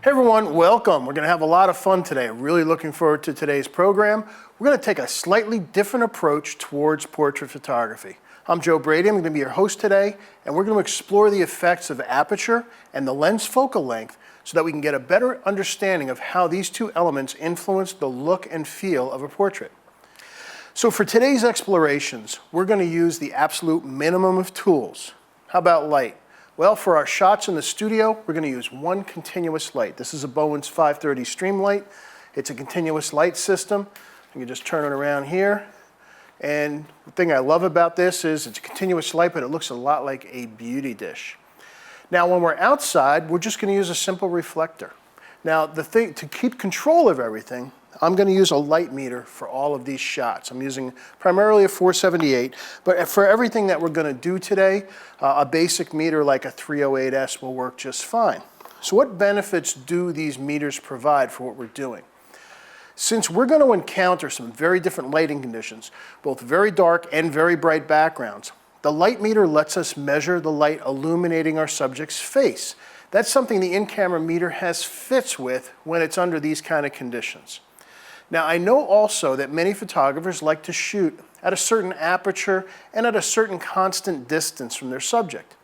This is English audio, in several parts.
Hey everyone, welcome. We're going to have a lot of fun today. Really looking forward to today's program. We're going to take a slightly different approach towards portrait photography. I'm Joe Brady. I'm going to be your host today, and we're going to explore the effects of aperture and the lens focal length so that we can get a better understanding of how these two elements influence the look and feel of a portrait. So for today's explorations, we're going to use the absolute minimum of tools. How about light? Well, for our shots in the studio, we're going to use one continuous light. This is a Bowens 530 stream light. It's a continuous light system. You can just turn it around here. And the thing I love about this is it's a continuous light, but it looks a lot like a beauty dish. Now, when we're outside, we're just going to use a simple reflector. Now, the thing to keep control of everything, I'm going to use a light meter for all of these shots. I'm using primarily a 478, but for everything that we're going to do today, a basic meter like a 308S will work just fine. So what benefits do these meters provide for what we're doing? Since we're going to encounter some very different lighting conditions, both very dark and very bright backgrounds, the light meter lets us measure the light illuminating our subject's face. That's something the in-camera meter has fits with when it's under these kind of conditions. Now, I know also that many photographers like to shoot at a certain aperture and at a certain constant distance from their subject.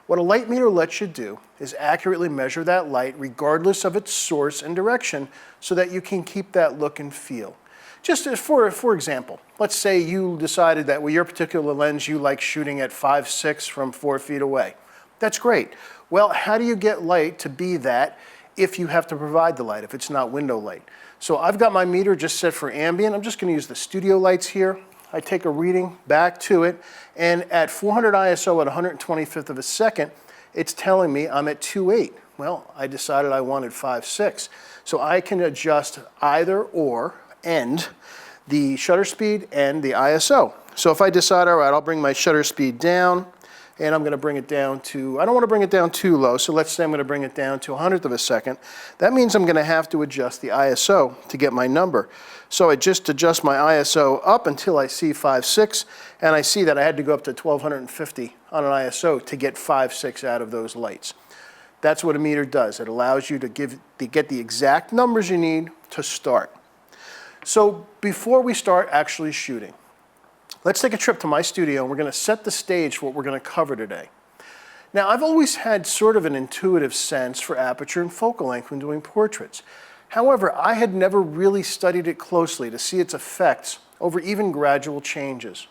What a light meter lets you do is accurately measure that light regardless of its source and direction so that you can keep that look and feel. Just for example, let's say you decided that with your particular lens you like shooting at 5.6 from 4 feet away. That's great. Well, how do you get light to be that if you have to provide the light, if it's not window light? So I've got my meter just set for ambient. I'm just going to use the studio lights here. I take a reading back to it, and at 400 ISO at 125th of a second, it's telling me I'm at 2.8. Well, I decided I wanted 5.6. So I can adjust either or and the shutter speed and the ISO. So if I decide, all right, I'll bring my shutter speed down, and I'm going to bring it down to, I don't want to bring it down too low, so let's say I'm going to bring it down to 100th of a second. That means I'm going to have to adjust the ISO to get my number. So I just adjust my ISO up until I see 5.6, and I see that I had to go up to 1250 on an ISO to get 5.6 out of those lights. That's what a meter does. It allows you to get the exact numbers you need to start. So before we start actually shooting, let's take a trip to my studio, and we're going to set the stage for what we're going to cover today. Now, I've always had sort of an intuitive sense for aperture and focal length when doing portraits. However, I had never really studied it closely to see its effects over even gradual changes.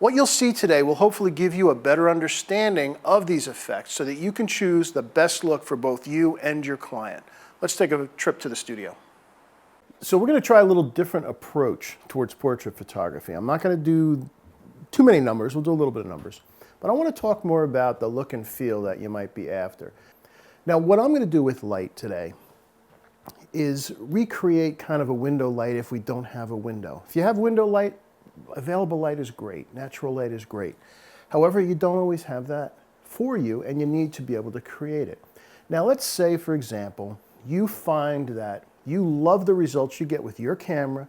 What you'll see today will hopefully give you a better understanding of these effects so that you can choose the best look for both you and your client. Let's take a trip to the studio. So we're going to try a little different approach towards portrait photography. I'm not going to do too many numbers. We'll do a little bit of numbers. But I want to talk more about the look and feel that you might be after. Now, what I'm going to do with light today is recreate kind of a window light if we don't have a window. If you have window light, available light is great. Natural light is great. However, you don't always have that for you, and you need to be able to create it. Now, let's say, for example, you find that you love the results you get with your camera.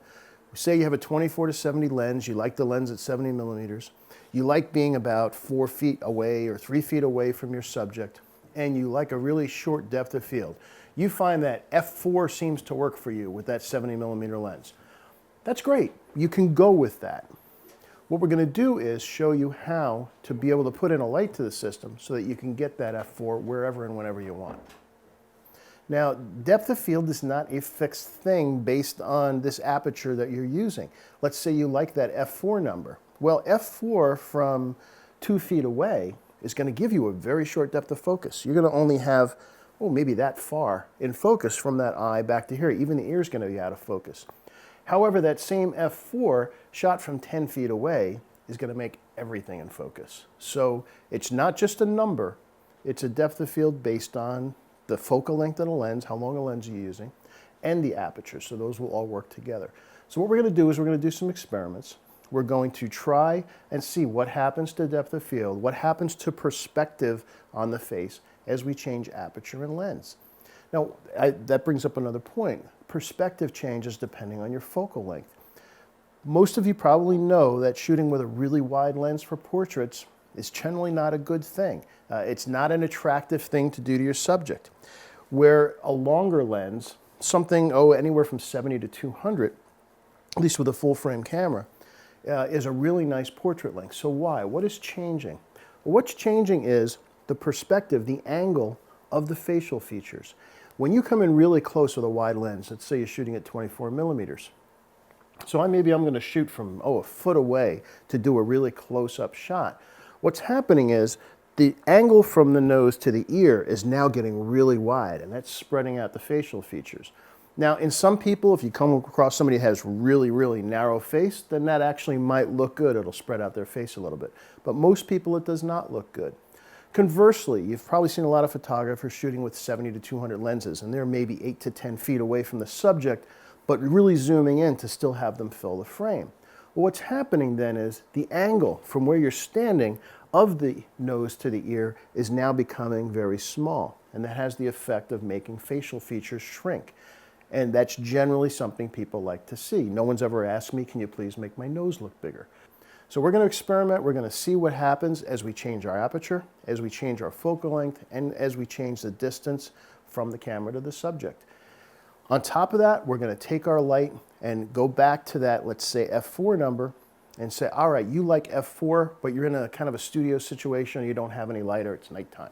Say you have a 24-70 lens, you like the lens at 70 millimeters, you like being about 4 feet away or 3 feet away from your subject, and you like a really short depth of field. You find that f4 seems to work for you with that 70 millimeter lens. That's great. You can go with that. What we're going to do is show you how to be able to put in a light to the system so that you can get that f4 wherever and whenever you want. Now, depth of field is not a fixed thing based on this aperture that you're using. Let's say you like that f4 number. Well, f4 from 2 feet away is going to give you a very short depth of focus. You're going to only have, maybe that far in focus from that eye back to here. Even the ear is going to be out of focus. However, that same f4 shot from 10 feet away is going to make everything in focus. So it's not just a number, it's a depth of field based on the focal length of the lens, how long a lens you're using, and the aperture. So those will all work together. So what we're going to do is we're going to do some experiments. We're going to try and see what happens to depth of field, what happens to perspective on the face as we change aperture and lens. Now, that brings up another point. Perspective changes depending on your focal length. Most of you probably know that shooting with a really wide lens for portraits is generally not a good thing. It's not an attractive thing to do to your subject. where a longer lens, something, anywhere from 70 to 200, at least with a full frame camera, is a really nice portrait length. So why? What is changing? Well, what's changing is the perspective, the angle of the facial features. When you come in really close with a wide lens, let's say you're shooting at 24 millimeters. So maybe I'm going to shoot from, a foot away to do a really close-up shot. What's happening is the angle from the nose to the ear is now getting really wide, and that's spreading out the facial features. Now, in some people, if you come across somebody who has really, really narrow face, then that actually might look good. It'll spread out their face a little bit. But most people, it does not look good. Conversely, you've probably seen a lot of photographers shooting with 70 to 200 lenses, and they're maybe 8 to 10 feet away from the subject, but really zooming in to still have them fill the frame. Well, what's happening then is the angle from where you're standing of the nose to the ear is now becoming very small, and that has the effect of making facial features shrink. And that's generally something people like to see. No one's ever asked me, can you please make my nose look bigger? So we're going to experiment. We're going to see what happens as we change our aperture, as we change our focal length, and as we change the distance from the camera to the subject. On top of that, we're going to take our light and go back to that, let's say, f4 number, and say, all right, you like f4, but you're in a kind of a studio situation, you don't have any light, or it's nighttime.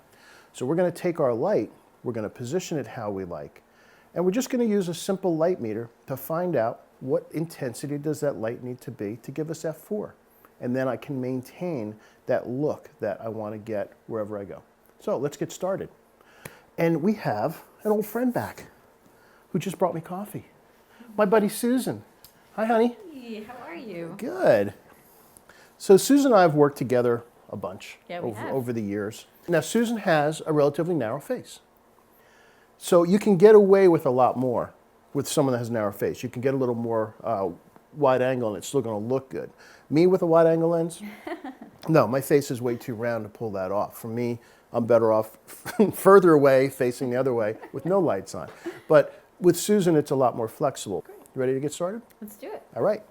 So we're going to take our light, we're going to position it how we like, and we're just going to use a simple light meter to find out what intensity does that light need to be to give us f4. And then I can maintain that look that I want to get wherever I go. So let's get started. And we have an old friend back who just brought me coffee. My buddy Susan. Hi, honey. Hey, how are you? Good. So Susan and I have worked together a bunch over the years. Now, Susan has a relatively narrow face. So you can get away with a lot more with someone that has a narrow face. You can get a little more wide angle and it's still going to look good. Me with a wide angle lens? No, my face is way too round to pull that off. For me, I'm better off further away, facing the other way, with no lights on. But with Susan, it's a lot more flexible. Great. You ready to get started? Let's do it. All right.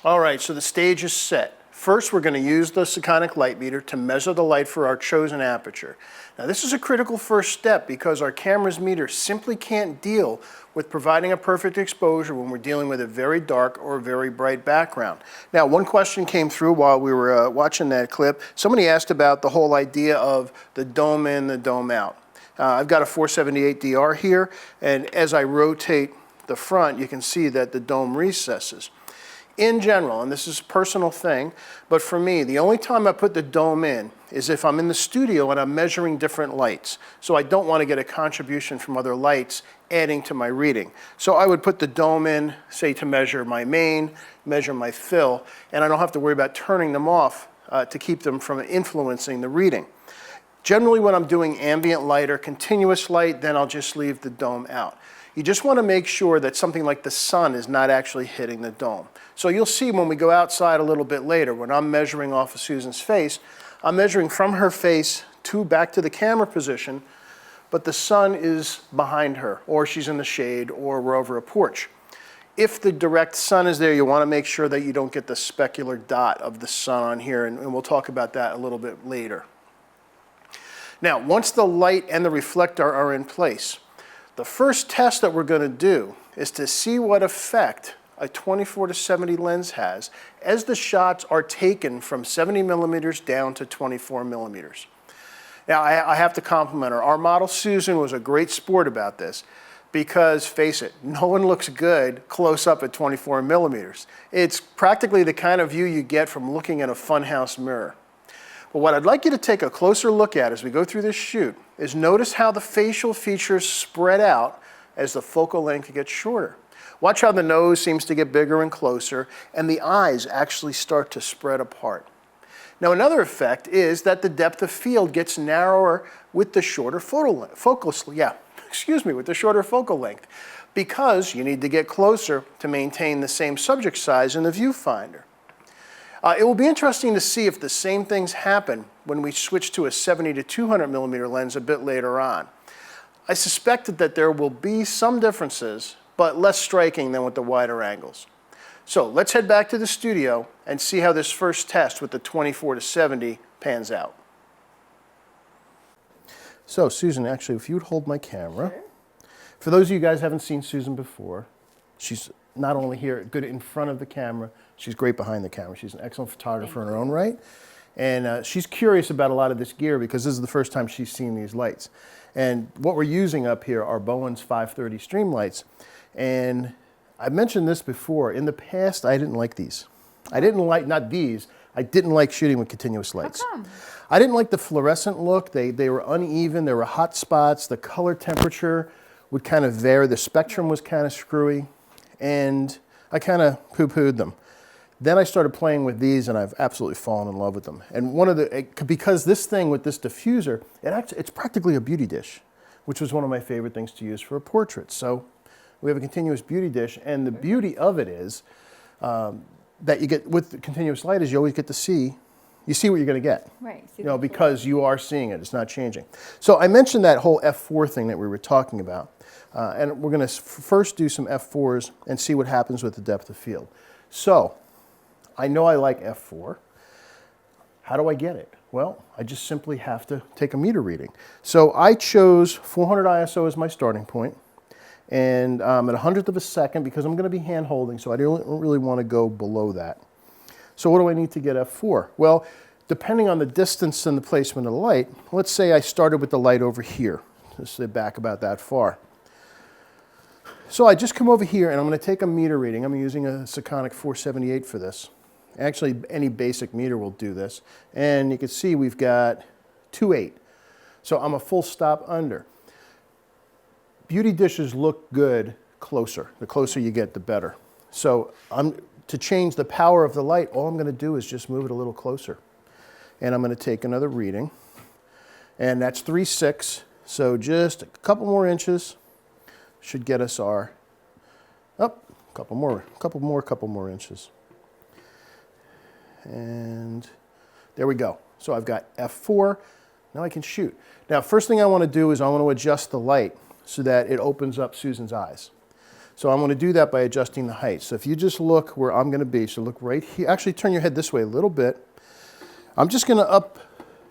All right, so the stage is set. First, we're going to use the Sekonic light meter to measure the light for our chosen aperture. Now, this is a critical first step because our camera's meter simply can't deal with providing a perfect exposure when we're dealing with a very dark or very bright background. Now, one question came through while we were watching that clip. Somebody asked about the whole idea of the dome in, the dome out. I've got a 478 DR here, and as I rotate the front, you can see that the dome recesses. In general, and this is a personal thing, but for me, the only time I put the dome in is if I'm in the studio and I'm measuring different lights. So I don't want to get a contribution from other lights adding to my reading. So I would put the dome in, say, to measure my main, measure my fill, and I don't have to worry about turning them off to keep them from influencing the reading. Generally, when I'm doing ambient light or continuous light, then I'll just leave the dome out. You just want to make sure that something like the sun is not actually hitting the dome. So you'll see when we go outside a little bit later, when I'm measuring off of Susan's face, I'm measuring from her face back to the camera position, but the sun is behind her, or she's in the shade, or we're over a porch. If the direct sun is there, you want to make sure that you don't get the specular dot of the sun on here, and we'll talk about that a little bit later. Now, once the light and the reflector are in place, the first test that we're going to do is to see what effect a 24 to 70 lens has as the shots are taken from 70 millimeters down to 24 millimeters. Now, I have to compliment her. Our model, Susan, was a great sport about this because, face it, no one looks good close up at 24 millimeters. It's practically the kind of view you get from looking at a funhouse mirror. But what I'd like you to take a closer look at as we go through this shoot is notice how the facial features spread out as the focal length gets shorter. Watch how the nose seems to get bigger and closer, and the eyes actually start to spread apart. Now, another effect is that the depth of field gets narrower with the shorter focal length, because you need to get closer to maintain the same subject size in the viewfinder. It will be interesting to see if the same things happen when we switch to a 70 to 200 millimeter lens a bit later on. I suspected that there will be some differences, but less striking than with the wider angles. So let's head back to the studio and see how this first test with the 24 to 70 pans out. So Susan, actually, if you would hold my camera. Sure. For those of you guys who haven't seen Susan before, she's not only here, good in front of the camera, she's great behind the camera. She's an excellent photographer in her own right. And she's curious about a lot of this gear because this is the first time she's seen these lights. And what we're using up here are Bowen's 530 stream lights. And I mentioned this before. In the past, I didn't like these. I didn't like, not these, I didn't like shooting with continuous lights. How come? I didn't like the fluorescent look. They were uneven. There were hot spots. The color temperature would kind of vary. The spectrum was kind of screwy. And I kind of poo-pooed them. Then I started playing with these, and I've absolutely fallen in love with them. And because this thing with this diffuser, it's practically a beauty dish, which was one of my favorite things to use for a portrait. So we have a continuous beauty dish, and the beauty of it is that you get with the continuous light is you always get to see, you see what you're going to get. Right. You know, because you are seeing it. It's not changing. So I mentioned that whole F4 thing that we were talking about, and we're going to first do some F4s and see what happens with the depth of field. So I know I like F4. How do I get it? Well, I just simply have to take a meter reading. So I chose 400 ISO as my starting point, and at 100th of a second because I'm going to be hand holding, so I don't really want to go below that. So what do I need to get F4? Well, depending on the distance and the placement of the light, let's say I started with the light over here. Let's say back about that far. So I just come over here and I'm going to take a meter reading. I'm using a Sekonic 478 for this. Actually, any basic meter will do this. And you can see we've got 2.8. So I'm a full stop under. Beauty dishes look good closer. The closer you get, the better. So to change the power of the light, all I'm going to do is just move it a little closer. And I'm going to take another reading. And that's 3.6. So just a couple more inches should get us our, couple more inches. And there we go. So I've got F4. Now I can shoot. Now, first thing I want to do is I want to adjust the light so that it opens up Susan's eyes. So I'm going to do that by adjusting the height. So if you just look where I'm going to be, so look right here. Actually, turn your head this way a little bit. I'm just going to up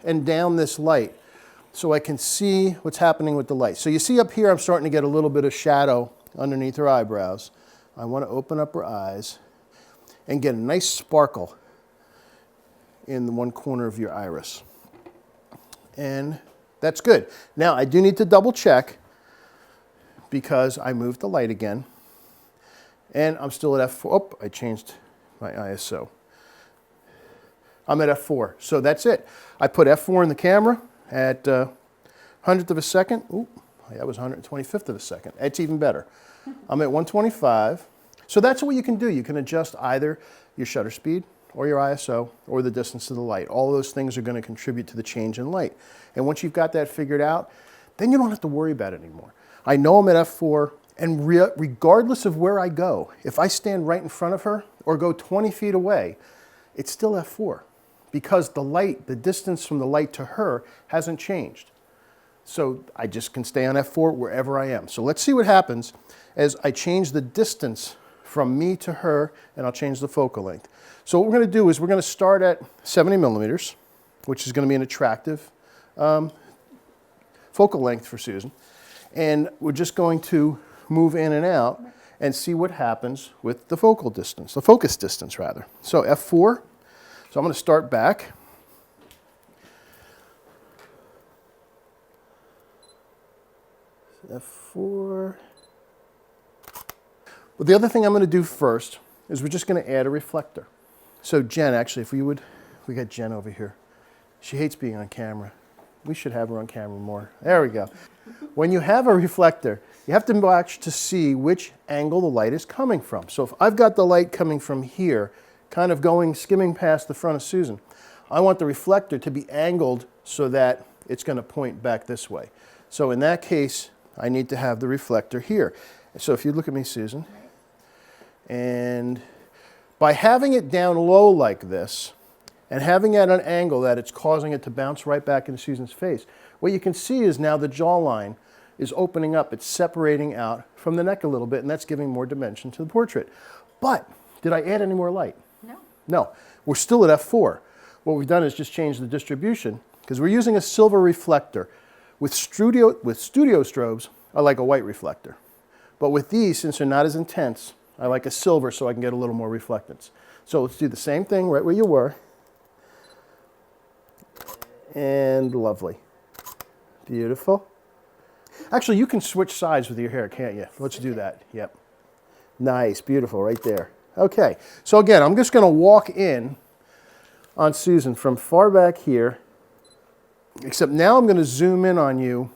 and down this light so I can see what's happening with the light. So you see up here, I'm starting to get a little bit of shadow underneath her eyebrows. I want to open up her eyes and get a nice sparkle in the one corner of your iris. And that's good. Now, I do need to double check because I moved the light again. And I'm still at F4. Oh, I changed my ISO. I'm at F4. So that's it. I put F4 in the camera at 100th of a second. Ooh, that was 125th of a second. It's even better. I'm at 125. So that's what you can do. You can adjust either your shutter speed or your ISO or the distance of the light. All those things are going to contribute to the change in light. And once you've got that figured out, then you don't have to worry about it anymore. I know I'm at F4, and regardless of where I go, if I stand right in front of her or go 20 feet away, it's still F4 because the light, the distance from the light to her hasn't changed. So I just can stay on F4 wherever I am. So let's see what happens as I change the distance from me to her, and I'll change the focal length. So what we're going to do is we're going to start at 70 millimeters, which is going to be an attractive focal length for Susan. And we're just going to move in and out and see what happens with the focal distance, the focus distance rather. So F4, so I'm going to start back. F4. Well, the other thing I'm going to do first is we're just going to add a reflector. So Jen, actually, if we got Jen over here. She hates being on camera. We should have her on camera more. There we go. When you have a reflector, you have to watch to see which angle the light is coming from. So if I've got the light coming from here, kind of skimming past the front of Susan, I want the reflector to be angled so that it's going to point back this way. So in that case, I need to have the reflector here. So if you look at me, Susan, and by having it down low like this, and having it at an angle that it's causing it to bounce right back into Susan's face, what you can see is now the jawline is opening up. It's separating out from the neck a little bit, and that's giving more dimension to the portrait. But did I add any more light? No. No. We're still at F4. What we've done is just change the distribution, because we're using a silver reflector. With studio strobes, I like a white reflector. But with these, since they're not as intense, I like a silver so I can get a little more reflectance. So let's do the same thing right where you were. And lovely. Beautiful. Actually, you can switch sides with your hair, can't you? Let's do that. Yep. Nice, beautiful, right there. Okay, so again, I'm just gonna walk in on Susan from far back here, except now I'm gonna zoom in on you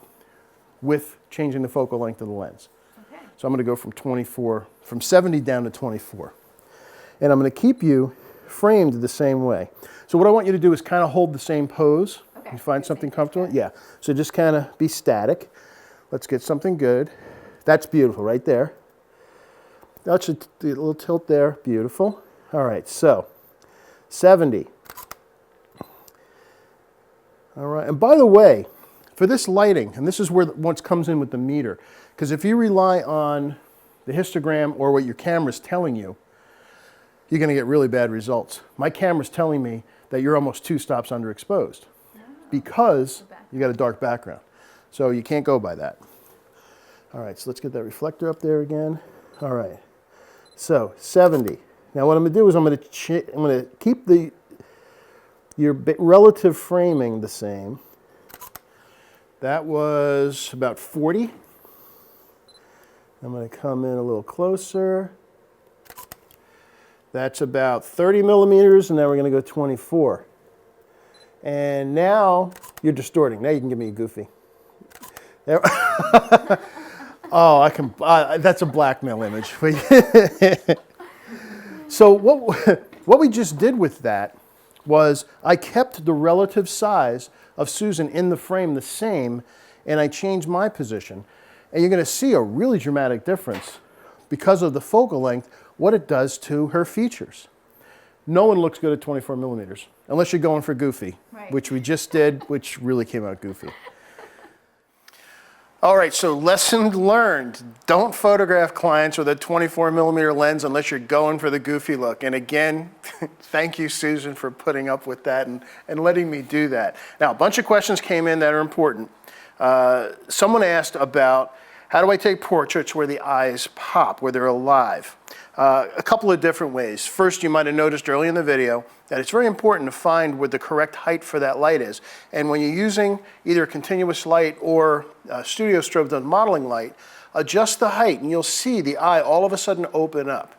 with changing the focal length of the lens. Okay. So I'm gonna go from 24, from 70 down to 24. And I'm gonna keep you framed the same way. So what I want you to do is kind of hold the same pose. Okay. You find something comfortable? Yeah. So just kind of be static. Let's get something good. That's beautiful right there. That's a little tilt there. Beautiful. All right, so 70. All right, and by the way, for this lighting, and this is where what comes in with the meter, because if you rely on the histogram or what your camera's telling you, you're going to get really bad results. My camera's telling me that you're almost 2 stops underexposed because you got a dark background. So you can't go by that. All right, so let's get that reflector up there again. All right, so 70. Now what I'm going to do is I'm going to keep your relative framing the same. That was about 40. I'm going to come in a little closer. That's about 30 millimeters, and then we're going to go 24. And now you're distorting. Now you can give me a goofy. There. Oh, I can. That's a blackmail image. So what we just did with that was I kept the relative size of Susan in the frame the same, and I changed my position. And you're going to see a really dramatic difference because of the focal length, what it does to her features. No one looks good at 24 millimeters, unless you're going for goofy, right, which we just did, which really came out goofy. All right, so lesson learned. Don't photograph clients with a 24 millimeter lens unless you're going for the goofy look. And again, thank you, Susan, for putting up with that and letting me do that. Now, a bunch of questions came in that are important. Someone asked about, how do I take portraits where the eyes pop, where they're alive? A couple of different ways. First, you might have noticed early in the video that it's very important to find where the correct height for that light is. And when you're using either a continuous light or studio strobe done modeling light, adjust the height and you'll see the eye all of a sudden open up.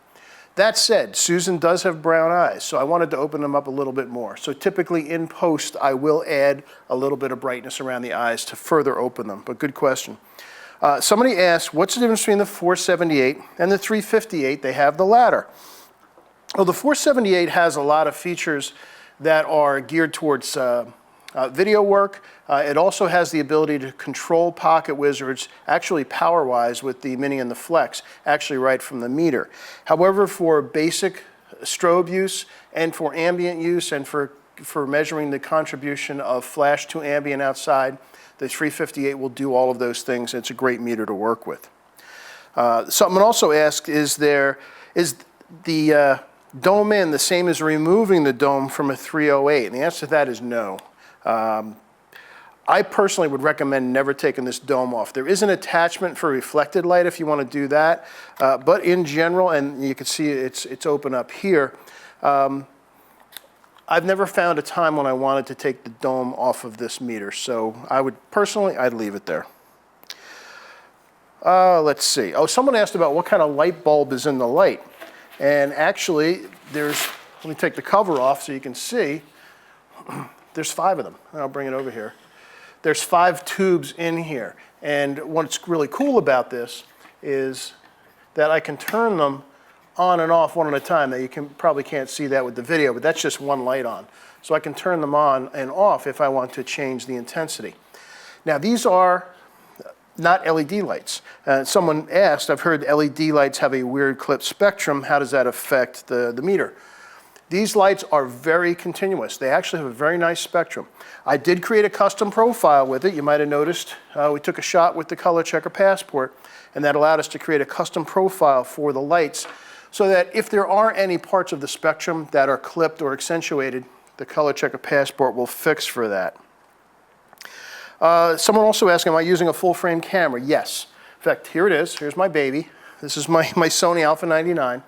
That said, Susan does have brown eyes, so I wanted to open them up a little bit more. So typically in post, I will add a little bit of brightness around the eyes to further open them, but good question. Somebody asked, what's the difference between the 478 and the 358? They have the latter. Well, the 478 has a lot of features that are geared towards video work. It also has the ability to control pocket wizards, actually power-wise with the Mini and the Flex, actually right from the meter. However, for basic strobe use and for ambient use and for measuring the contribution of flash to ambient outside, the 358 will do all of those things. It's a great meter to work with. Someone also asked, is the dome in the same as removing the dome from a 308? And the answer to that is no. I personally would recommend never taking this dome off. There is an attachment for reflected light if you want to do that, but in general, and you can see it's open up here, I've never found a time when I wanted to take the dome off of this meter, so I would personally, I'd leave it there. Let's see. Oh, someone asked about what kind of light bulb is in the light. And actually, let me take the cover off so you can see, there's 5 of them. I'll bring it over here. There's 5 tubes in here. And what's really cool about this is that I can turn them on and off one at a time. Now you probably can't see that with the video, but that's just one light on. So I can turn them on and off if I want to change the intensity. Now these are not LED lights. Someone asked, I've heard LED lights have a weird clipped spectrum. How does that affect the meter? These lights are very continuous. They actually have a very nice spectrum. I did create a custom profile with it. You might have noticed we took a shot with the color checker passport, and that allowed us to create a custom profile for the lights so that if there are any parts of the spectrum that are clipped or accentuated, the color checker passport will fix for that. Someone also asked, am I using a full frame camera? Yes. In fact, here it is. Here's my baby. This is my Sony Alpha 99.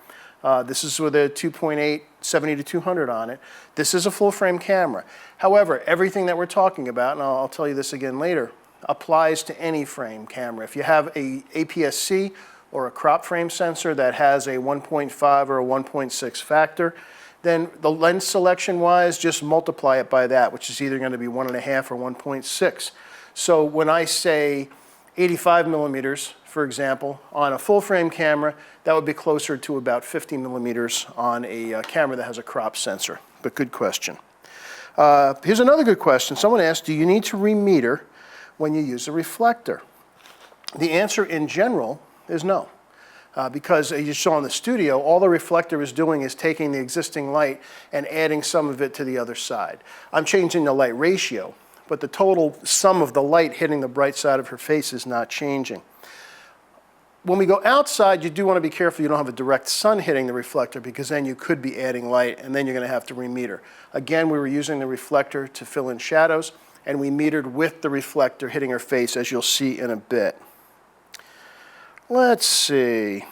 This is with a 2.8 70-200 on it. This is a full frame camera. However, everything that we're talking about, and I'll tell you this again later, applies to any frame camera. If you have a APS-C or a crop frame sensor that has a 1.5 or a 1.6 factor, then the lens selection wise, just multiply it by that, which is either going to be 1.5 or 1.6. So when I say 85 millimeters, for example, on a full frame camera, that would be closer to about 50 millimeters on a camera that has a crop sensor. But good question. Here's another good question. Someone asked, do you need to remeter when you use a reflector? The answer in general is no. Because as you saw in the studio, all the reflector is doing is taking the existing light and adding some of it to the other side. I'm changing the light ratio, but the total sum of the light hitting the bright side of her face is not changing. When we go outside, you do want to be careful you don't have a direct sun hitting the reflector, because then you could be adding light and then you're going to have to remeter. Again, we were using the reflector to fill in shadows, and we metered with the reflector hitting her face, as you'll see in a bit. Let's see.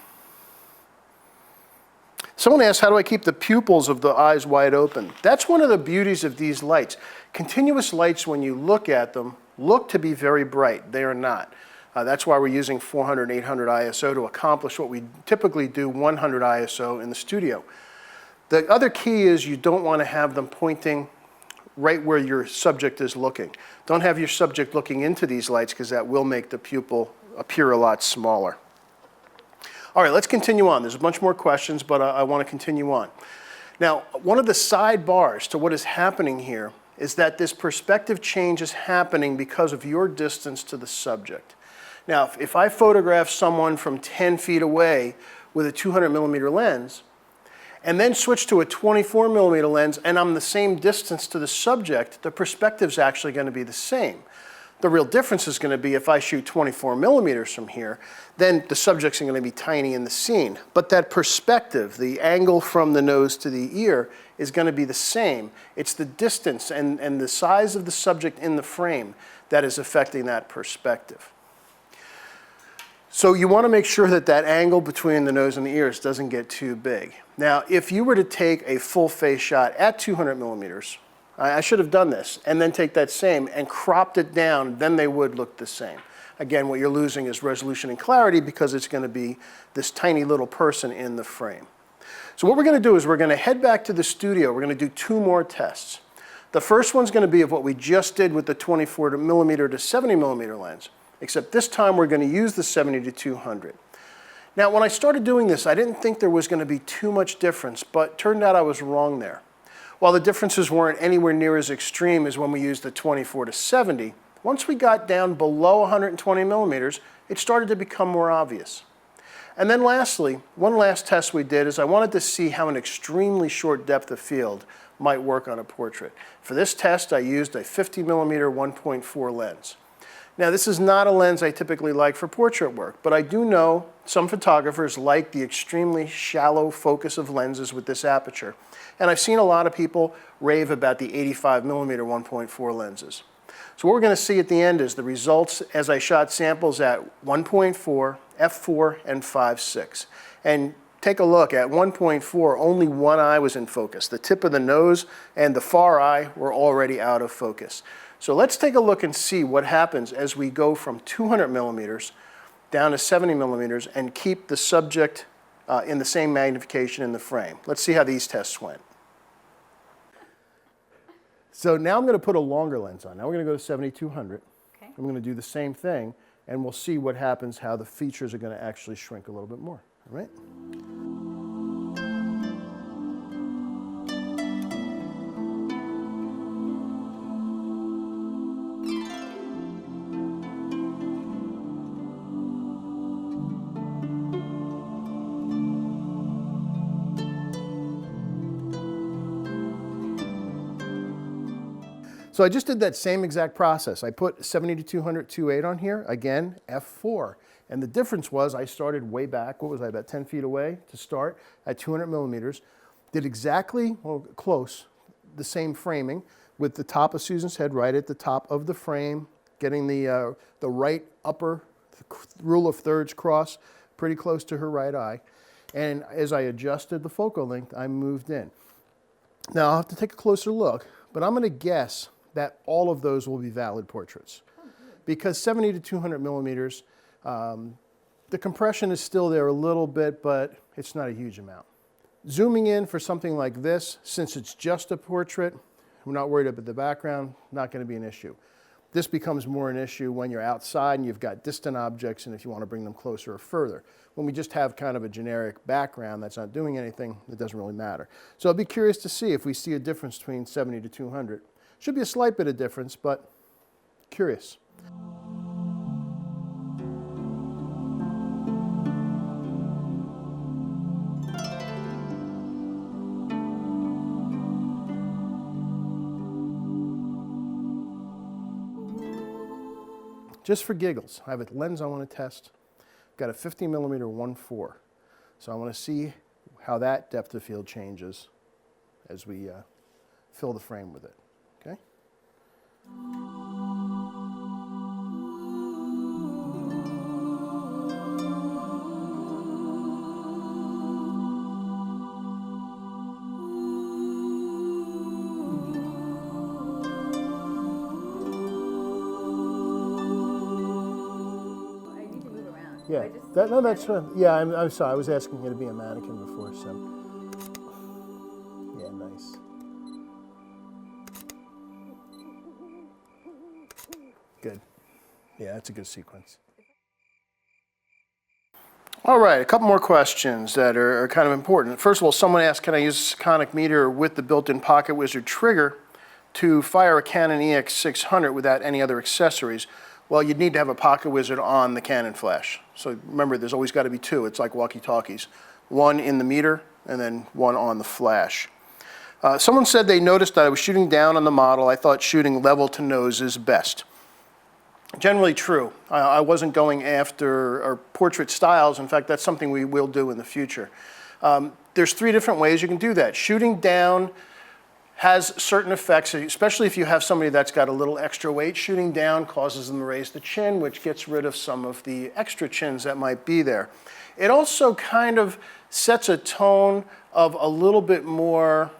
Someone asked, how do I keep the pupils of the eyes wide open? That's one of the beauties of these lights. Continuous lights, when you look at them, look to be very bright. They are not. That's why we're using 400 and 800 ISO to accomplish what we typically do 100 ISO in the studio. The other key is you don't want to have them pointing right where your subject is looking. Don't have your subject looking into these lights, because that will make the pupil appear a lot smaller. All right, let's continue on. There's a bunch more questions, but I want to continue on. Now, one of the sidebars to what is happening here is that this perspective change is happening because of your distance to the subject. Now, if I photograph someone from 10 feet away with a 200 millimeter lens, and then switch to a 24 millimeter lens, and I'm the same distance to the subject, the perspective's actually going to be the same. The real difference is going to be if I shoot 24 millimeters from here, then the subject's going to be tiny in the scene. But that perspective, the angle from the nose to the ear, is going to be the same. It's the distance and the size of the subject in the frame that is affecting that perspective. So you want to make sure that that angle between the nose and the ears doesn't get too big. Now, if you were to take a full face shot at 200 millimeters, I should have done this, and then take that same and cropped it down, then they would look the same. Again, what you're losing is resolution and clarity, because it's going to be this tiny little person in the frame. So what we're going to do is we're going to head back to the studio. We're going to do 2 more tests. The first one's going to be of what we just did with the 24 millimeter to 70 millimeter lens, except this time we're going to use the 70-200. Now, when I started doing this, I didn't think there was going to be too much difference, but turned out I was wrong there. While the differences weren't anywhere near as extreme as when we used the 24 to 70, once we got down below 120 millimeters, it started to become more obvious. And then lastly, one last test we did is I wanted to see how an extremely short depth of field might work on a portrait. For this test, I used a 50 millimeter 1.4 lens. Now, this is not a lens I typically like for portrait work, but I do know some photographers like the extremely shallow focus of lenses with this aperture. And I've seen a lot of people rave about the 85 millimeter 1.4 lenses. So what we're going to see at the end is the results as I shot samples at 1.4, f4, and 5.6. And take a look at 1.4, only one eye was in focus. The tip of the nose and the far eye were already out of focus. So let's take a look and see what happens as we go from 200 millimeters down to 70 millimeters and keep the subject in the same magnification in the frame. Let's see how these tests went. So now I'm going to put a longer lens on. Now we're going to go to 70-200. Okay. I'm going to do the same thing, and we'll see what happens, how the features are going to actually shrink a little bit more. All right? So I just did that same exact process. I put 70-200 2.8 on here, again, f4. And the difference was I started way back, what was I, about 10 feet away to start at 200 millimeters. Did exactly, well, close, the same framing with the top of Susan's head right at the top of the frame, getting the right upper rule of thirds cross pretty close to her right eye. And as I adjusted the focal length, I moved in. Now I'll have to take a closer look, but I'm going to guess that all of those will be valid portraits. Because 70 to 200 millimeters, the compression is still there a little bit, but it's not a huge amount. Zooming in for something like this, since it's just a portrait, I'm not worried about the background, not going to be an issue. This becomes more an issue when you're outside and you've got distant objects and if you want to bring them closer or further. When we just have kind of a generic background that's not doing anything, it doesn't really matter. So I'll be curious to see if we see a difference between 70 to 200. Should be a slight bit of difference, but curious. Just for giggles, I have a lens I want to test. I've got a 50 millimeter 1.4. So I want to see how that depth of field changes as we fill the frame with it, okay? Yeah, no, that's fine. Yeah, I'm sorry. I was asking you to be a mannequin before, so. Yeah, nice. Good. Yeah, that's a good sequence. All right, a couple more questions that are kind of important. First of all, someone asked, can I use a Conic meter with the built-in Pocket Wizard trigger to fire a Canon EX600 without any other accessories? Well, you'd need to have a Pocket Wizard on the Canon flash. So remember, there's always got to be two. It's like walkie-talkies. One in the meter and then one on the flash. Someone said they noticed that I was shooting down on the model. I thought shooting level to nose is best. Generally true. I wasn't going after portrait styles. In fact, that's something we will do in the future. There's three different ways you can do that. Shooting down has certain effects, especially if you have somebody that's got a little extra weight. Shooting down causes them to raise the chin, which gets rid of some of the extra chins that might be there. It also kind of sets a tone of a little bit more,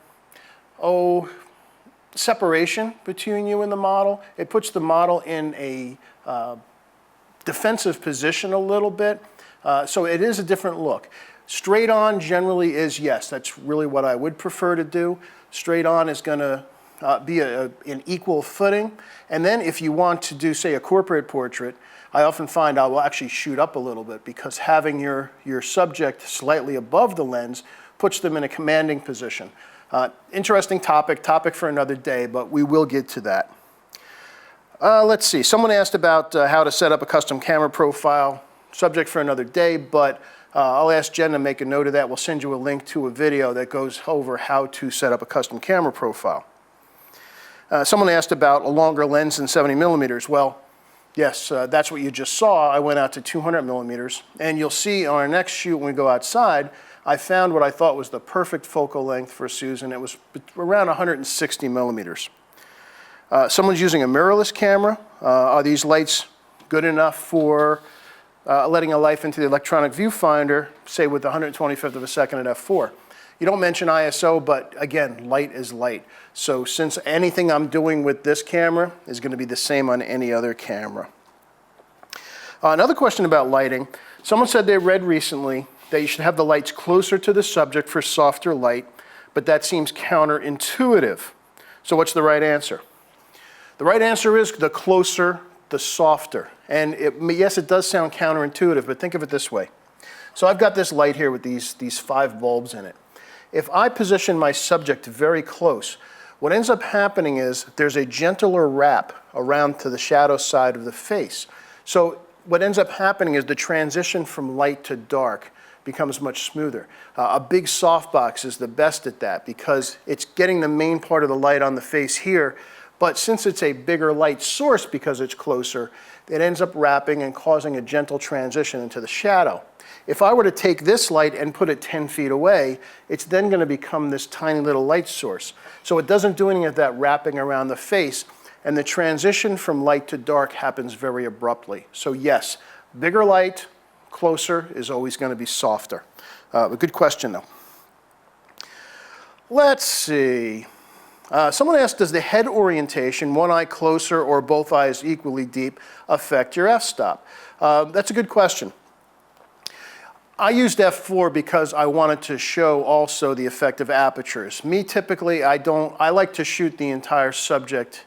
separation between you and the model. It puts the model in a defensive position a little bit, so it is a different look. Straight on generally is, yes, that's really what I would prefer to do. Straight on is going to be an equal footing. And then if you want to do, say, a corporate portrait, I often find I will actually shoot up a little bit because having your subject slightly above the lens puts them in a commanding position. Interesting topic for another day, but we will get to that. Let's see, someone asked about how to set up a custom camera profile. Subject for another day, but I'll ask Jen to make a note of that. We'll send you a link to a video that goes over how to set up a custom camera profile. Someone asked about a longer lens than 70 millimeters. Well, yes, that's what you just saw. I went out to 200 millimeters, and you'll see on our next shoot when we go outside, I found what I thought was the perfect focal length for Susan. It was around 160 millimeters. Someone's using a mirrorless camera. Are these lights good enough for letting a life into the electronic viewfinder, say with 125th of a second at f4. You don't mention ISO, but again, light is light. So since anything I'm doing with this camera is going to be the same on any other camera. Another question about lighting. Someone said they read recently that you should have the lights closer to the subject for softer light, but that seems counterintuitive. So what's the right answer? The right answer is the closer, the softer. And yes, it does sound counterintuitive, but think of it this way. So I've got this light here with these 5 bulbs in it. If I position my subject very close, what ends up happening is there's a gentler wrap around to the shadow side of the face. So what ends up happening is the transition from light to dark becomes much smoother. A big softbox is the best at that because it's getting the main part of the light on the face here, but since it's a bigger light source because it's closer, it ends up wrapping and causing a gentle transition into the shadow. If I were to take this light and put it 10 feet away, it's then going to become this tiny little light source. So it doesn't do any of that wrapping around the face, and the transition from light to dark happens very abruptly. So yes, bigger light, closer is always going to be softer. A good question though. Let's see. Someone asked, does the head orientation, one eye closer or both eyes equally deep, affect your f-stop? That's a good question. I used f4 because I wanted to show also the effect of apertures. Me, typically, I like to shoot the entire subject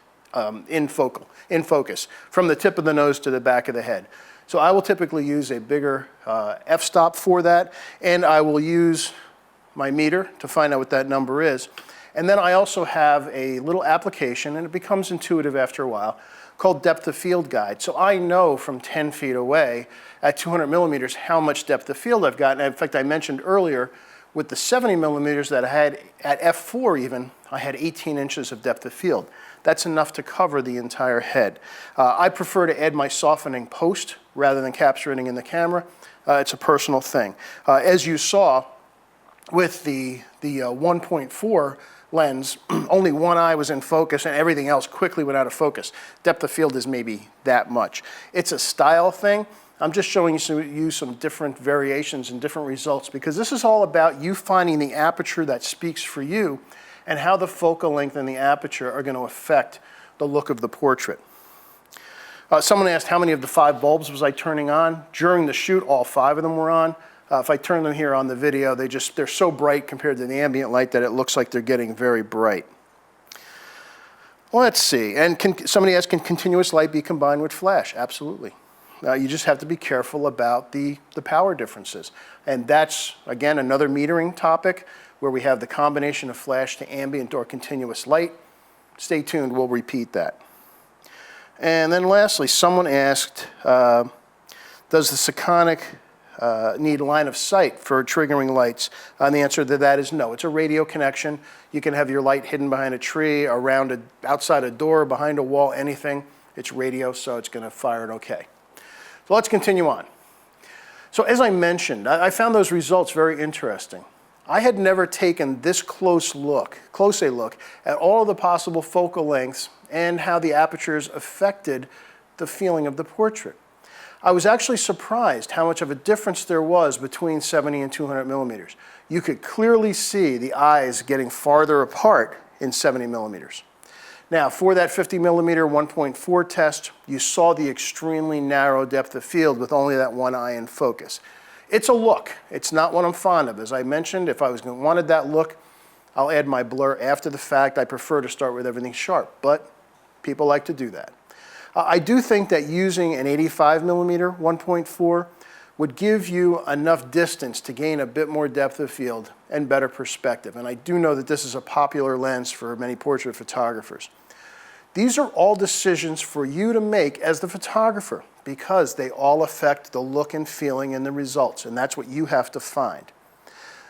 in focus, from the tip of the nose to the back of the head. So I will typically use a bigger f-stop for that, and I will use my meter to find out what that number is. And then I also have a little application, and it becomes intuitive after a while, called depth of field guide. So I know from 10 feet away at 200 millimeters how much depth of field I've got. And in fact, I mentioned earlier with the 70 millimeters that I had at f4 even, I had 18 inches of depth of field. That's enough to cover the entire head. I prefer to add my softening post rather than capturing in the camera. It's a personal thing. As you saw with the 1.4 lens, only one eye was in focus and everything else quickly went out of focus. Depth of field is maybe that much. It's a style thing. I'm just showing you some different variations and different results because this is all about you finding the aperture that speaks for you and how the focal length and the aperture are going to affect the look of the portrait. Someone asked how many of the 5 bulbs was I turning on. During the shoot, all 5 of them were on. If I turn them here on the video, they're so bright compared to the ambient light that it looks like they're getting very bright. Let's see, and somebody asked, can continuous light be combined with flash? Absolutely. You just have to be careful about the power differences. And that's, again, another metering topic where we have the combination of flash to ambient or continuous light. Stay tuned, we'll repeat that. And then lastly, someone asked, does the Sekonic need line of sight for triggering lights? And the answer to that is no. It's a radio connection. You can have your light hidden behind a tree, outside a door, behind a wall, anything. It's radio, so it's going to fire it okay. So let's continue on. So as I mentioned, I found those results very interesting. I had never taken this close a look at all of the possible focal lengths and how the apertures affected the feeling of the portrait. I was actually surprised how much of a difference there was between 70 and 200 millimeters. You could clearly see the eyes getting farther apart in 70 millimeters. Now, for that 50 millimeter 1.4 test, you saw the extremely narrow depth of field with only that one eye in focus. It's a look. It's not what I'm fond of. As I mentioned, if I wanted that look, I'll add my blur after the fact. I prefer to start with everything sharp, but people like to do that. I do think that using an 85 millimeter 1.4 would give you enough distance to gain a bit more depth of field and better perspective. And I do know that this is a popular lens for many portrait photographers. These are all decisions for you to make as the photographer because they all affect the look and feeling and the results, and that's what you have to find.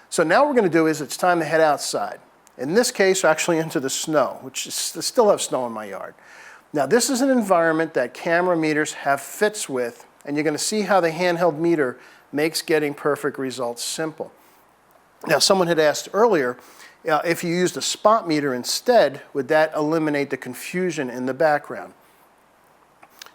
So now what we're going to do is it's time to head outside. In this case, actually into the snow, which I still have snow in my yard. Now this is an environment that camera meters have fits with, and you're going to see how the handheld meter makes getting perfect results simple. Now someone had asked earlier, if you used a spot meter instead, would that eliminate the confusion in the background?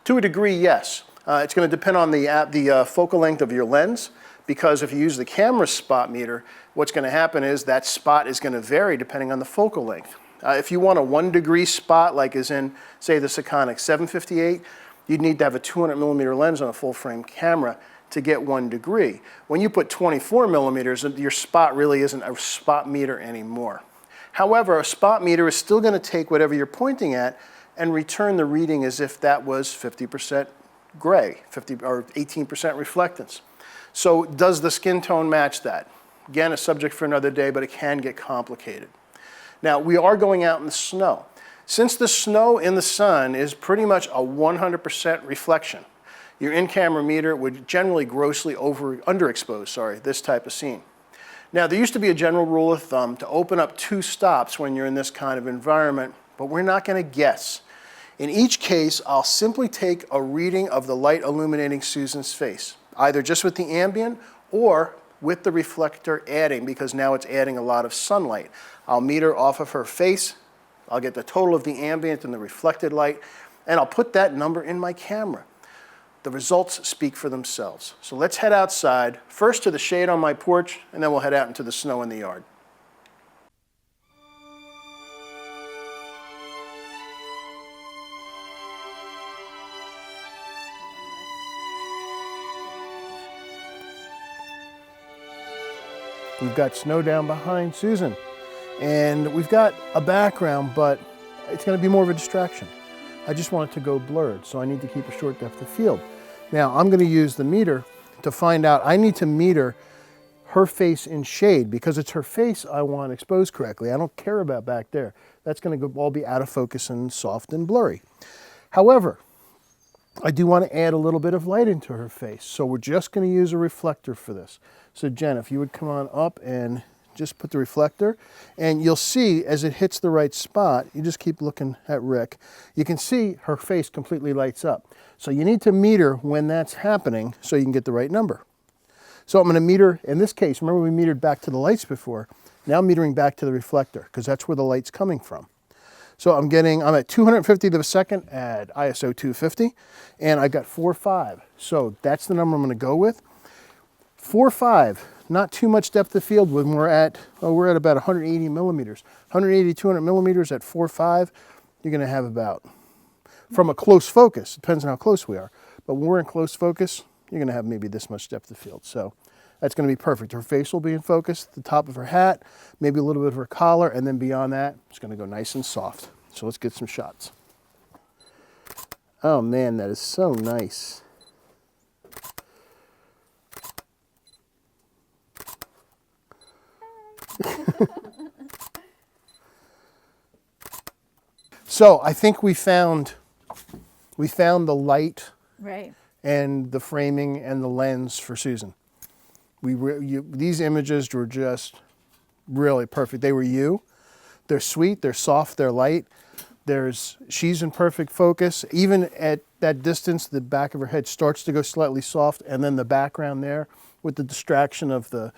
To a degree, yes. It's going to depend on the focal length of your lens, because if you use the camera spot meter, what's going to happen is that spot is going to vary depending on the focal length. If you want a 1 degree spot, like is in, say, the Sekonic 758, you'd need to have a 200 millimeter lens on a full frame camera to get 1 degree. When you put 24 millimeters, your spot really isn't a spot meter anymore. However, a spot meter is still going to take whatever you're pointing at and return the reading as if that was 50% gray, 50 or 18% reflectance. So does the skin tone match that? Again, a subject for another day, but it can get complicated. Now, we are going out in the snow. Since the snow in the sun is pretty much a 100% reflection, your in-camera meter would generally grossly underexpose this type of scene. Now, there used to be a general rule of thumb to open up 2 stops when you're in this kind of environment, but we're not going to guess. In each case, I'll simply take a reading of the light illuminating Susan's face, either just with the ambient or with the reflector adding, because now it's adding a lot of sunlight. I'll meter off of her face, I'll get the total of the ambient and the reflected light, and I'll put that number in my camera. The results speak for themselves. So let's head outside, first to the shade on my porch, and then we'll head out into the snow in the yard. We've got snow down behind Susan, and we've got a background, but it's going to be more of a distraction. I just want it to go blurred, so I need to keep a short depth of field. Now I'm going to use the meter to find out. I need to meter her face in shade because it's her face I want exposed correctly. I don't care about back there. That's going to all be out of focus and soft and blurry. However, I do want to add a little bit of light into her face, so we're just going to use a reflector for this. So Jen, if you would come on up and just put the reflector, and you'll see as it hits the right spot, you just keep looking at Rick, you can see her face completely lights up. So you need to meter when that's happening so you can get the right number. So I'm going to meter, in this case, remember we metered back to the lights before, now I'm metering back to the reflector because that's where the light's coming from. So I'm at 250th of a second at ISO 250, and I got 4.5. So that's the number I'm going to go with. 4.5, not too much depth of field when we're at about 180 millimeters. 180, 200 millimeters at 4.5, you're going to have about, from a close focus, depends on how close we are, but when we're in close focus, you're going to have maybe this much depth of field. So that's going to be perfect. Her face will be in focus, the top of her hat, maybe a little bit of her collar, and then beyond that, it's going to go nice and soft. So let's get some shots. Oh man, that is so nice. So I think we found the light, right, and the framing and the lens for Susan. These images were just really perfect. They were you. They're sweet, they're soft, they're light. She's in perfect focus. Even at that distance, the back of her head starts to go slightly soft, and then the background there with the distraction of the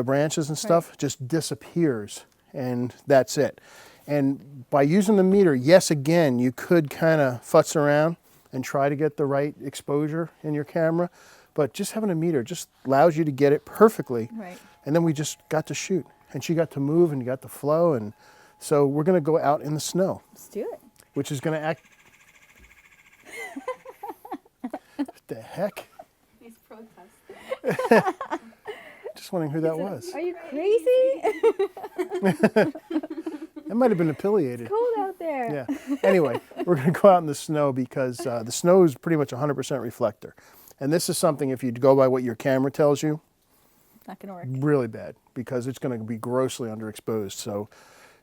branches and stuff just disappears, and that's it. And by using the meter, yes, again, you could kind of futz around and try to get the right exposure in your camera, but just having a meter just allows you to get it perfectly. right. And then we just got to shoot, and she got to move and got to flow, and so we're going to go out in the snow. Let's do it. Which is going to act... What the heck? He's protesting. Just wondering who that was. Are you crazy? That might have been affiliated. Cold out there. Yeah. Anyway, we're going to go out in the snow because the snow is pretty much 100% reflector. And this is something, if you go by what your camera tells you, Not gonna work. really bad because it's going to be grossly underexposed. So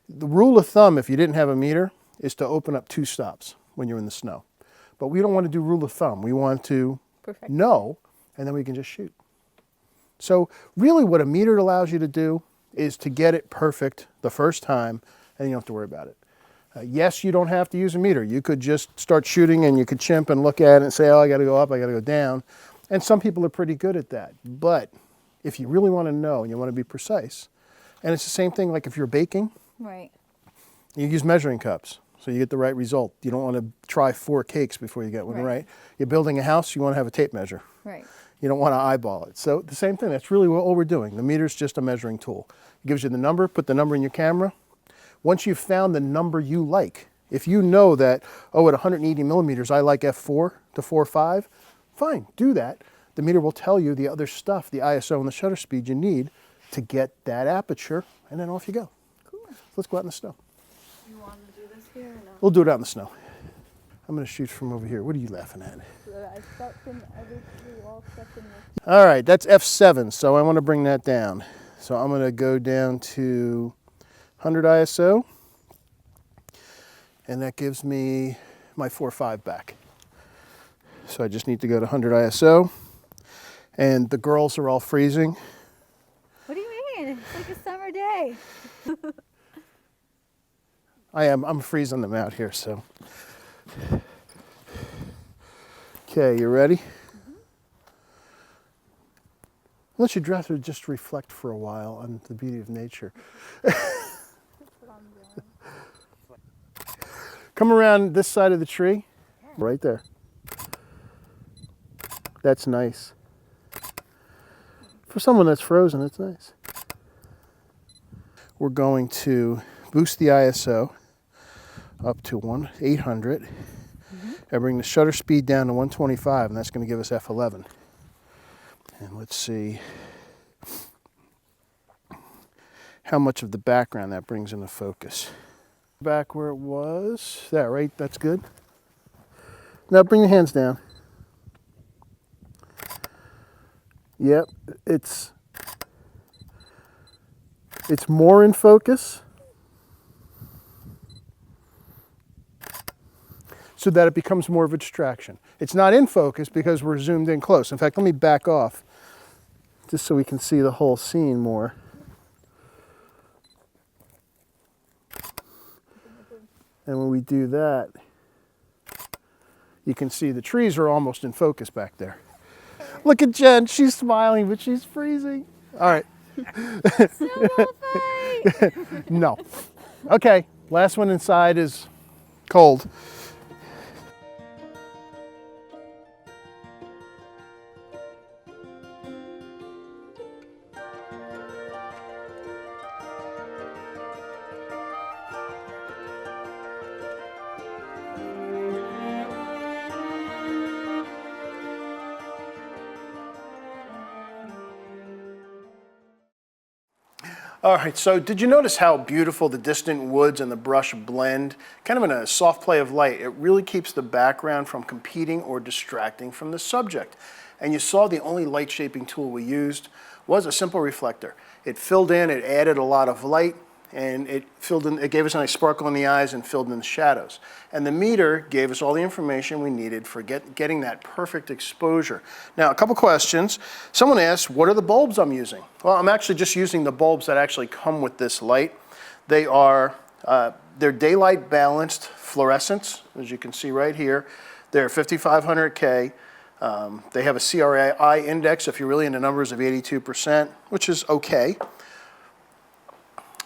the rule of thumb, if you didn't have a meter, is to open up 2 stops when you're in the snow. But we don't want to do rule of thumb. We want to know, and then we can just shoot. So really what a meter allows you to do is to get it perfect the first time, and you don't have to worry about it. Yes, you don't have to use a meter. You could just start shooting and you could chimp and look at it and say, oh, I got to go up, I got to go down. And some people are pretty good at that. But if you really want to know and you want to be precise, and it's the same thing like if you're baking, Right. you use measuring cups so you get the right result. You don't want to try 4 cakes before you get one right. You're building a house, you want to have a tape measure. Right. You don't want to eyeball it. So the same thing, that's really all we're doing. The meter's just a measuring tool. It gives you the number, put the number in your camera. Once you've found the number you like, if you know that, oh, at 180 millimeters, I like f4 to 4.5, fine, do that. The meter will tell you the other stuff, the ISO and the shutter speed you need to get that aperture, and then off you go. Cool. Let's go out in the snow. You want to do this here or no? We'll do it out in the snow. I'm going to shoot from over here. What are you laughing at? All right, that's f7, so I want to bring that down. So I'm going to go down to 100 ISO, and that gives me my 4.5 back. So I just need to go to 100 ISO, and the girls are all freezing. What do you mean? It's like a summer day. I'm freezing them out here, so. Okay, you ready? Mm-hmm. Unless you'd rather just reflect for a while on the beauty of nature. That's what I'm doing. Come around this side of the tree. Right there. That's nice. For someone that's frozen, it's nice. We're going to boost the ISO up to 800 and bring the shutter speed down to 125, and that's going to give us f11. And let's see how much of the background that brings into focus. Back where it was. That right? That's good. Now bring the hands down. Yep, it's more in focus so that it becomes more of a distraction. It's not in focus because we're zoomed in close. In fact, let me back off just so we can see the whole scene more. And when we do that, you can see the trees are almost in focus back there. Look at Jen, she's smiling, but she's freezing. All right. Snowball fight! No. Okay, last one inside is cold. All right, so did you notice how beautiful the distant woods and the brush blend? Kind of in a soft play of light. It really keeps the background from competing or distracting from the subject. And you saw the only light shaping tool we used was a simple reflector. It filled in, it added a lot of light, and it gave us a nice sparkle in the eyes and filled in the shadows. And the meter gave us all the information we needed for getting that perfect exposure. Now, a couple questions. Someone asked, what are the bulbs I'm using? Well, I'm actually just using the bulbs that actually come with this light. They're daylight balanced fluorescents, as you can see right here. They're 5500K. They have a CRI index, if you're really into numbers, of 82%, which is okay.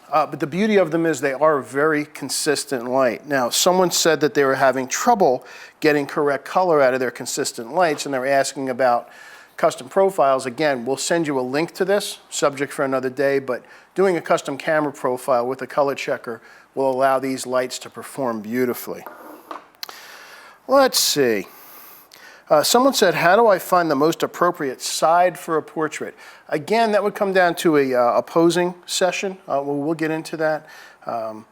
But the beauty of them is they are very consistent light. Now, someone said that they were having trouble getting correct color out of their consistent lights, and they were asking about custom profiles. Again, we'll send you a link to this, subject for another day, but doing a custom camera profile with a color checker will allow these lights to perform beautifully. Let's see. Someone said, how do I find the most appropriate side for a portrait? Again, that would come down to a posing session. We'll get into that. Yeah,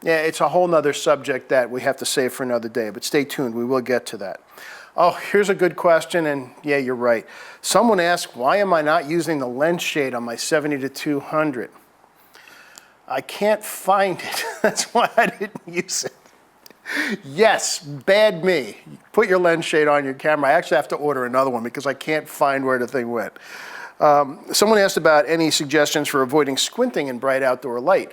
it's a whole nother subject that we have to save for another day, but stay tuned, we will get to that. Oh, here's a good question, and yeah, you're right. Someone asked, why am I not using the lens shade on my 70-200? I can't find it. That's why I didn't use it. Yes, bad me. Put your lens shade on your camera. I actually have to order another one because I can't find where the thing went. Someone asked about any suggestions for avoiding squinting in bright outdoor light.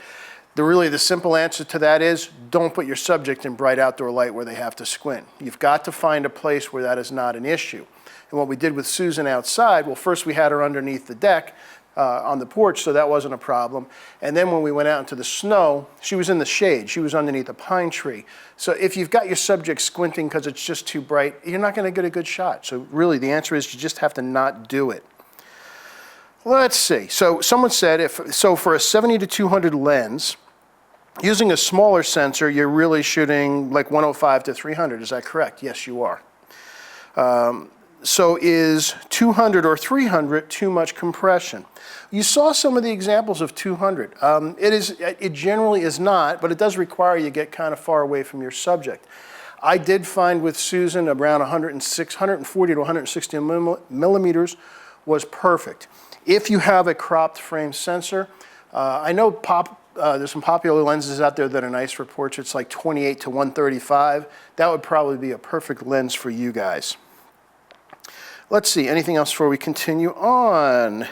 The simple answer to that is don't put your subject in bright outdoor light where they have to squint. You've got to find a place where that is not an issue. And what we did with Susan outside, well, first we had her underneath the deck on the porch, so that wasn't a problem. And then when we went out into the snow, she was in the shade. She was underneath a pine tree. So if you've got your subject squinting because it's just too bright, you're not going to get a good shot. So really the answer is you just have to not do it. Let's see. So someone said, for a 70-200 lens, using a smaller sensor, you're really shooting like 105-300. Is that correct? Yes, you are. So is 200 or 300 too much compression? You saw some of the examples of 200. It generally is not, but it does require you get kind of far away from your subject. I did find with Susan around 140 to 160 millimeters was perfect. If you have a cropped frame sensor, I know there's some popular lenses out there that are nice for portraits, like 28 to 135. That would probably be a perfect lens for you guys. Let's see, anything else before we continue on?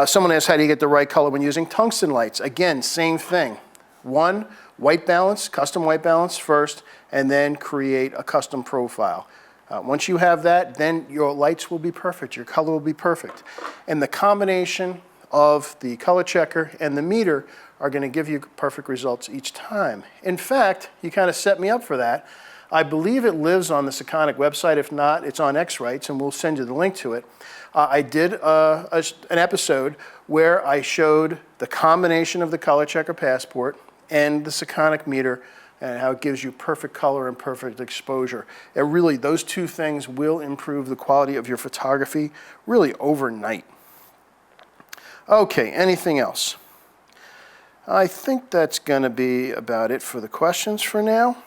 Someone asked, how do you get the right color when using tungsten lights? Again, same thing. One, white balance, custom white balance first, and then create a custom profile. Once you have that, then your lights will be perfect, your color will be perfect. And the combination of the color checker and the meter are going to give you perfect results each time. In fact, you kind of set me up for that. I believe it lives on the Sekonic website. If not, it's on X-Rite, and we'll send you the link to it. I did an episode where I showed the combination of the Color Checker Passport and the Sekonic meter and how it gives you perfect color and perfect exposure. It really, those two things will improve the quality of your photography really overnight. Okay, anything else? I think that's going to be about it for the questions for now.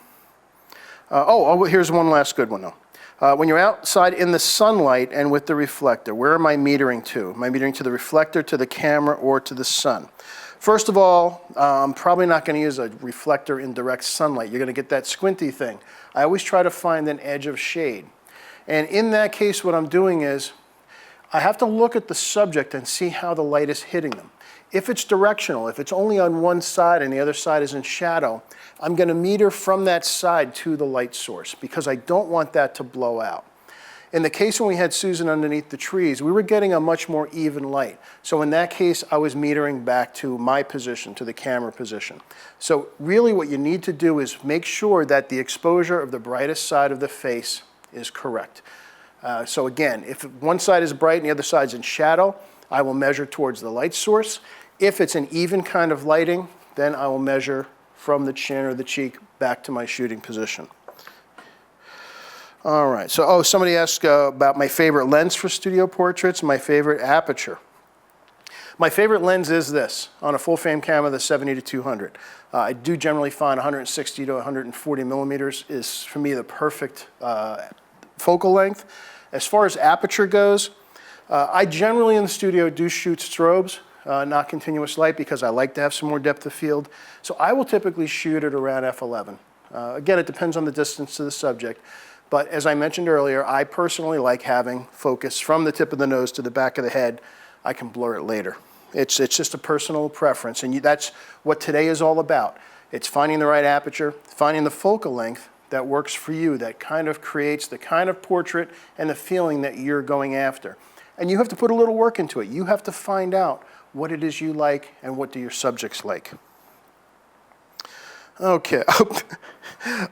Here's one last good one though. When you're outside in the sunlight and with the reflector, where am I metering to? Am I metering to the reflector, to the camera, or to the sun? First of all, I'm probably not going to use a reflector in direct sunlight. You're going to get that squinty thing. I always try to find an edge of shade. And in that case, what I'm doing is I have to look at the subject and see how the light is hitting them. If it's directional, if it's only on one side and the other side is in shadow, I'm going to meter from that side to the light source because I don't want that to blow out. In the case when we had Susan underneath the trees, we were getting a much more even light. So in that case, I was metering back to my position, to the camera position. So really what you need to do is make sure that the exposure of the brightest side of the face is correct. So again, if one side is bright and the other side's in shadow, I will measure towards the light source. If it's an even kind of lighting, then I will measure from the chin or the cheek back to my shooting position. All right, so somebody asked about my favorite lens for studio portraits, my favorite aperture. My favorite lens is this, on a full frame camera, the 70-200. I do generally find 160 to 140 millimeters is, for me, the perfect focal length. As far as aperture goes, I generally in the studio do shoot strobes, not continuous light, because I like to have some more depth of field. So I will typically shoot at around f11. Again, it depends on the distance to the subject. But as I mentioned earlier, I personally like having focus from the tip of the nose to the back of the head. I can blur it later. It's just a personal preference, and that's what today is all about. It's finding the right aperture, finding the focal length that works for you, that kind of creates the kind of portrait and the feeling that you're going after. And you have to put a little work into it. You have to find out what it is you like and what do your subjects like. Okay,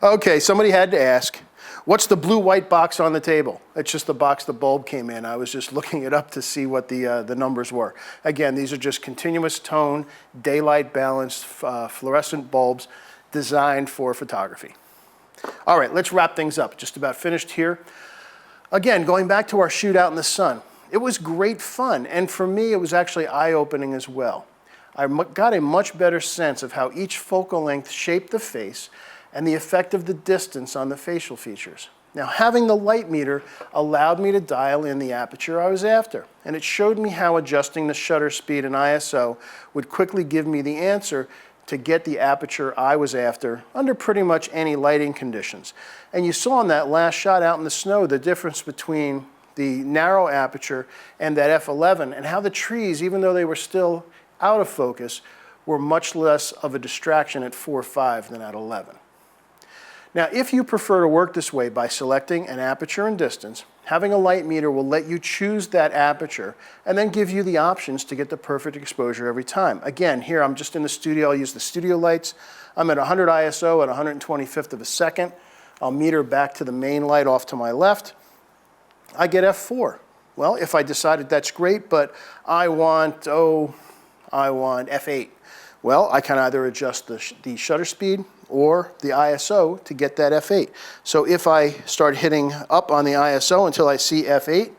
okay, somebody had to ask, what's the blue-white box on the table? It's just the box the bulb came in. I was just looking it up to see what the numbers were. Again, these are just continuous tone, daylight balanced fluorescent bulbs designed for photography. All right, let's wrap things up. Just about finished here. Again, going back to our shoot out in the sun. It was great fun, and for me, it was actually eye-opening as well. I got a much better sense of how each focal length shaped the face and the effect of the distance on the facial features. Now, having the light meter allowed me to dial in the aperture I was after, and it showed me how adjusting the shutter speed and ISO would quickly give me the answer to get the aperture I was after under pretty much any lighting conditions. And you saw in that last shot out in the snow the difference between the narrow aperture and that f11, and how the trees, even though they were still out of focus, were much less of a distraction at 4.5 than at 11. Now, if you prefer to work this way by selecting an aperture and distance, having a light meter will let you choose that aperture and then give you the options to get the perfect exposure every time. Again, here I'm just in the studio. I'll use the studio lights. I'm at 100 ISO at 125th of a second. I'll meter back to the main light off to my left. I get f4. Well, if I decided that's great, but I want f8. Well, I can either adjust the shutter speed or the ISO to get that f8. So if I start hitting up on the ISO until I see f8,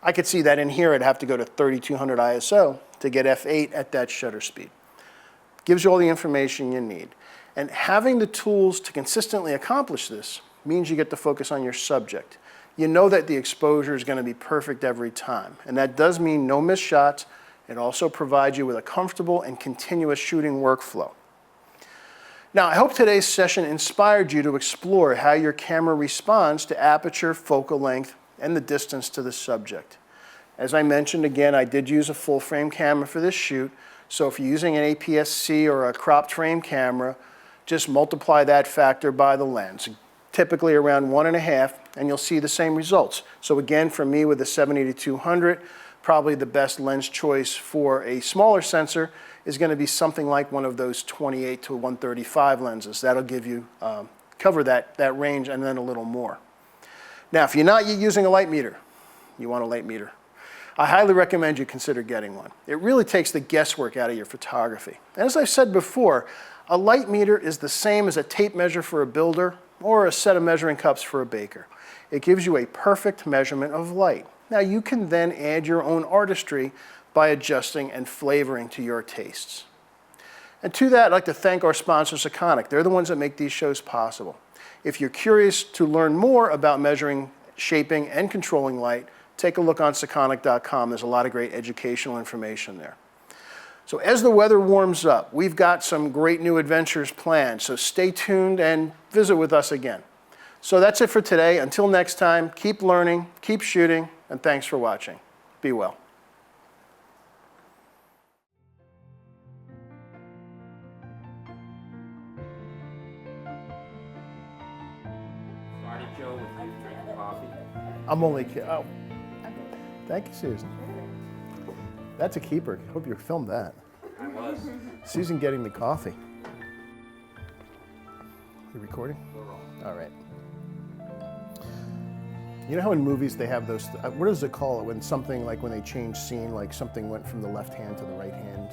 I could see that in here I'd have to go to 3200 ISO to get f8 at that shutter speed. Gives you all the information you need. And having the tools to consistently accomplish this means you get to focus on your subject. You know that the exposure is going to be perfect every time. And that does mean no missed shots. It also provides you with a comfortable and continuous shooting workflow. Now, I hope today's session inspired you to explore how your camera responds to aperture, focal length, and the distance to the subject. As I mentioned, again, I did use a full frame camera for this shoot. So if you're using an APS-C or a cropped frame camera, just multiply that factor by the lens, typically around 1.5, and you'll see the same results. So again, for me with the 70-200, probably the best lens choice for a smaller sensor is going to be something like one of those 28 to 135 lenses. That'll give you, cover that range and then a little more. Now, if you're not using a light meter, you want a light meter, I highly recommend you consider getting one. It really takes the guesswork out of your photography. And as I've said before, a light meter is the same as a tape measure for a builder or a set of measuring cups for a baker. It gives you a perfect measurement of light. Now, you can then add your own artistry by adjusting and flavoring to your tastes. And to that, I'd like to thank our sponsor, Sekonic. They're the ones that make these shows possible. If you're curious to learn more about measuring, shaping, and controlling light, take a look on Sekonic.com. There's a lot of great educational information there. So as the weather warms up, we've got some great new adventures planned, so stay tuned and visit with us again. So that's it for today. Until next time, keep learning, keep shooting, and thanks for watching. Be well. Started Joe with you drinking coffee. I'm only kidding. Oh. Thank you, Susan. That's a keeper. Hope you filmed that. I was. Susan getting the coffee. You recording? We're wrong. All right. You know how in movies they have those, what does it call it when something, like when they change scene, like something went from the left hand to the right hand?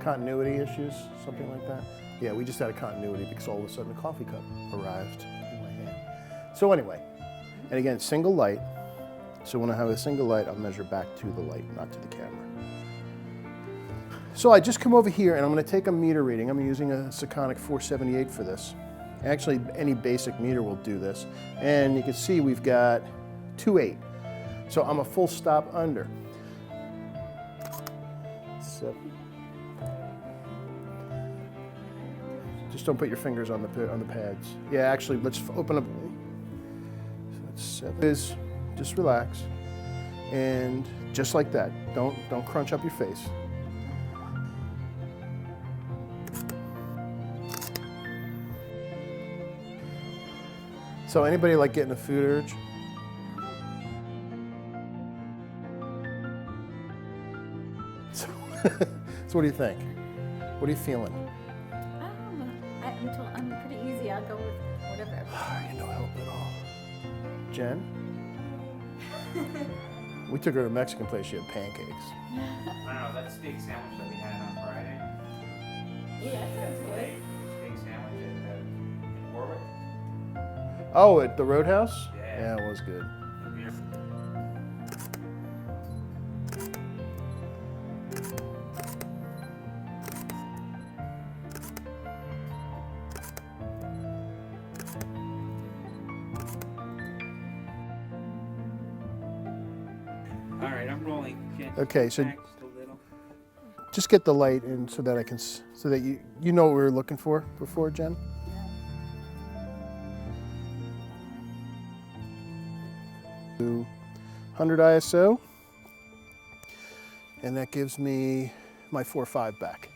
Continuity issues, something like that? Yeah, we just had a continuity because all of a sudden a coffee cup arrived in my hand. So anyway, and again, single light. So when I have a single light, I'll measure back to the light, not to the camera. So I just come over here and I'm going to take a meter reading. I'm using a Sekonic 478 for this. Actually, any basic meter will do this. And you can see we've got 2.8. So I'm a full stop under. So just don't put your fingers on the pads. Yeah, actually, let's open up. So that's 7. Just relax, and just like that. Don't crunch up your face. So anybody like getting a food urge? So what do you think? What are you feeling? I'm pretty easy. I'll go with whatever. You're no help at all. Jen? We took her to a Mexican place. She had pancakes. I don't know, that steak sandwich that we had on Friday. Yeah, that's good. Steak sandwich in Warwick. Oh, at the Roadhouse? Yeah. Yeah, it was good. All right, I'm rolling. Okay, so Back just a little. just get the light in so that I can, so that you know what we were looking for before, Jen? 100 ISO, and that gives me my 4.5 back.